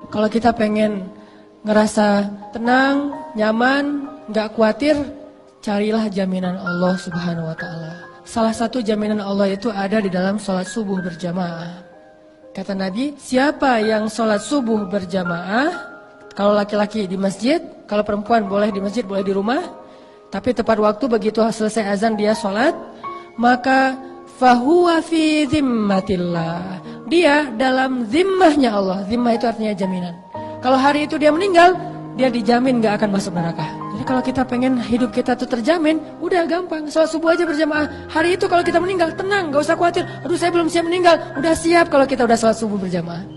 Kalau kita pengen ngerasa tenang, nyaman, gak khawatir, carilah jaminan Allah Subhanahu wa Ta'ala. Salah satu jaminan Allah itu ada di dalam sholat subuh berjamaah. Kata Nabi, siapa yang sholat subuh berjamaah, kalau laki-laki di masjid, kalau perempuan boleh di masjid, boleh di rumah, tapi tepat waktu begitu selesai azan dia sholat, maka fahuwa fi zimmatillah. Dia dalam zimmahnya Allah. Zimmah itu artinya jaminan. Kalau hari itu dia meninggal, dia dijamin gak akan masuk neraka. Jadi kalau kita pengen hidup kita tuh terjamin, udah gampang, sholat subuh aja berjamaah. Hari itu kalau kita meninggal, tenang, gak usah khawatir. Aduh saya belum siap meninggal. Udah siap kalau kita udah sholat subuh berjamaah.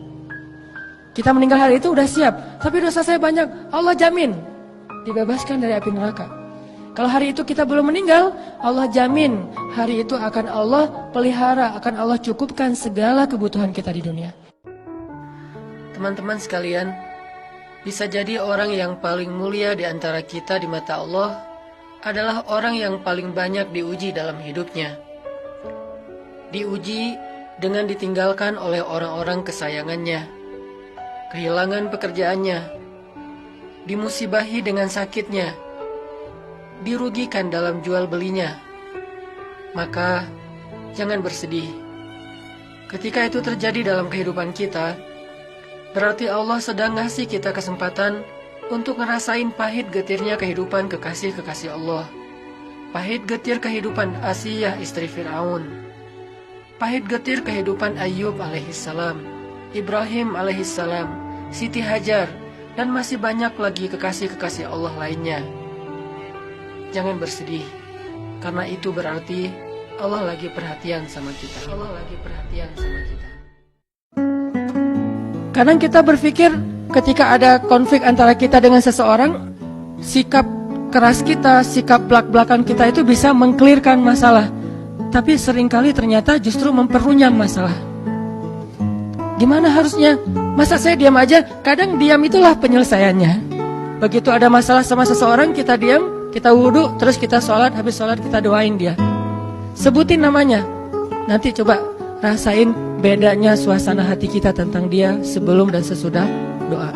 Kita meninggal hari itu udah siap. Tapi dosa saya banyak, Allah jamin dibebaskan dari api neraka. Kalau hari itu kita belum meninggal, Allah jamin hari itu akan Allah pelihara, akan Allah cukupkan segala kebutuhan kita di dunia. Teman-teman sekalian, bisa jadi orang yang paling mulia di antara kita di mata Allah adalah orang yang paling banyak diuji dalam hidupnya. Diuji dengan ditinggalkan oleh orang-orang kesayangannya, kehilangan pekerjaannya, dimusibahi dengan sakitnya, dirugikan dalam jual belinya. Maka jangan bersedih. Ketika itu terjadi dalam kehidupan kita, berarti Allah sedang ngasih kita kesempatan untuk ngerasain pahit getirnya kehidupan kekasih-kekasih Allah. Pahit getir kehidupan Asiyah istri Fir'aun. Pahit getir kehidupan Ayyub alaihissalam, Ibrahim alaihissalam, Siti Hajar, dan masih banyak lagi kekasih-kekasih Allah lainnya. Jangan bersedih, karena itu berarti Allah lagi perhatian sama kita. Allah lagi perhatian sama kita. Kadang kita berpikir ketika ada konflik antara kita dengan seseorang, sikap keras kita, sikap belak-belakan kita itu bisa mengklirkan masalah. Tapi seringkali ternyata justru memperunyam masalah. Gimana harusnya? Masa saya diam aja? Kadang diam itulah penyelesaiannya. Begitu ada masalah sama seseorang, kita diam, kita wudhu, terus kita sholat, habis sholat kita doain dia. Sebutin namanya. Nanti coba rasain bedanya suasana hati kita tentang dia sebelum dan sesudah doa.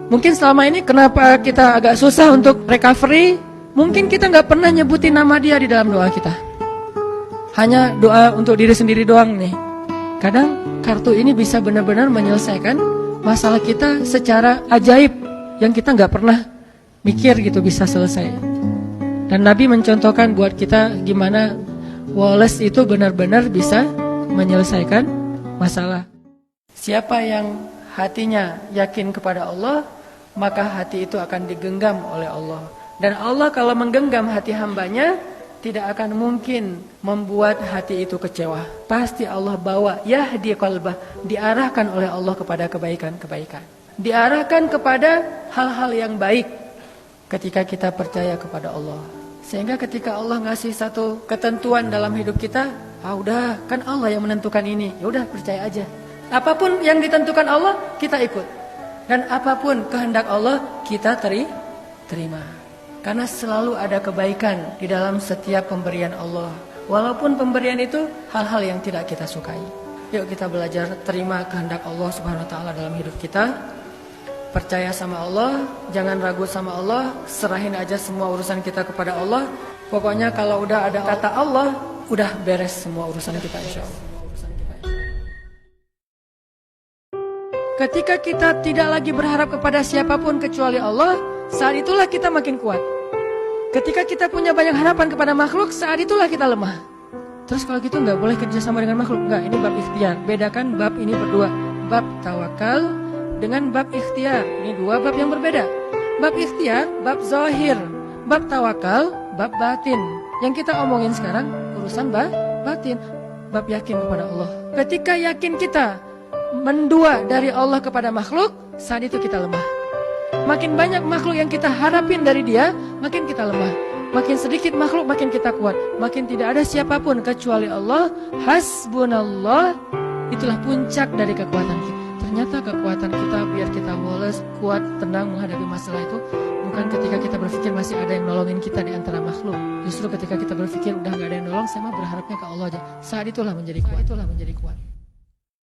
Mungkin selama ini kenapa kita agak susah untuk recovery, mungkin kita gak pernah nyebutin nama dia di dalam doa kita. Hanya doa untuk diri sendiri doang nih. Kadang kartu ini bisa benar-benar menyelesaikan masalah kita secara ajaib yang kita gak pernah mikir gitu bisa selesai. Dan Nabi mencontohkan buat kita gimana Wallace itu benar-benar bisa menyelesaikan masalah. Siapa yang hatinya yakin kepada Allah, maka hati itu akan digenggam oleh Allah. Dan Allah kalau menggenggam hati hambanya, tidak akan mungkin membuat hati itu kecewa. Pasti Allah bawa yahdi qalbah, diarahkan oleh Allah kepada kebaikan-kebaikan. Diarahkan kepada hal-hal yang baik ketika kita percaya kepada Allah. Sehingga ketika Allah ngasih satu ketentuan dalam hidup kita, udah kan Allah yang menentukan ini, ya udah percaya aja. Apapun yang ditentukan Allah, kita ikut. Dan apapun kehendak Allah, kita terima. Karena selalu ada kebaikan di dalam setiap pemberian Allah. Walaupun pemberian itu hal-hal yang tidak kita sukai. Yuk kita belajar terima kehendak Allah Subhanahu wa Ta'ala dalam hidup kita. Percaya sama Allah, jangan ragu sama Allah, serahin aja semua urusan kita kepada Allah. Pokoknya kalau udah ada kata Allah, udah beres semua urusan kita insya Allah. Ketika kita tidak lagi berharap kepada siapapun kecuali Allah, saat itulah kita makin kuat. Ketika kita punya banyak harapan kepada makhluk, saat itulah kita lemah. Terus kalau gitu nggak boleh kerjasama dengan makhluk, nggak. Ini bab ikhtiar. Bedakan bab ini berdua, bab tawakal dengan bab ikhtiar. Ini dua bab yang berbeda. Bab ikhtiar, bab zahir. Bab tawakal, bab batin. Yang kita omongin sekarang urusan batin, bab yakin kepada Allah. Ketika yakin kita mendua dari Allah kepada makhluk, saat itu kita lemah. Makin banyak makhluk yang kita harapin dari dia, makin kita lemah. Makin sedikit makhluk, makin kita kuat. Makin tidak ada siapapun kecuali Allah. Hasbunallah. Itulah puncak dari kekuatan kita. Ternyata kekuatan kita biar kita Wallace kuat, tenang menghadapi masalah itu bukan ketika kita berpikir masih ada yang nolongin kita di antara makhluk. Justru ketika kita berpikir udah gak ada yang nolong, saya mah berharapnya ke Allah aja. Saat itulah menjadi kuat.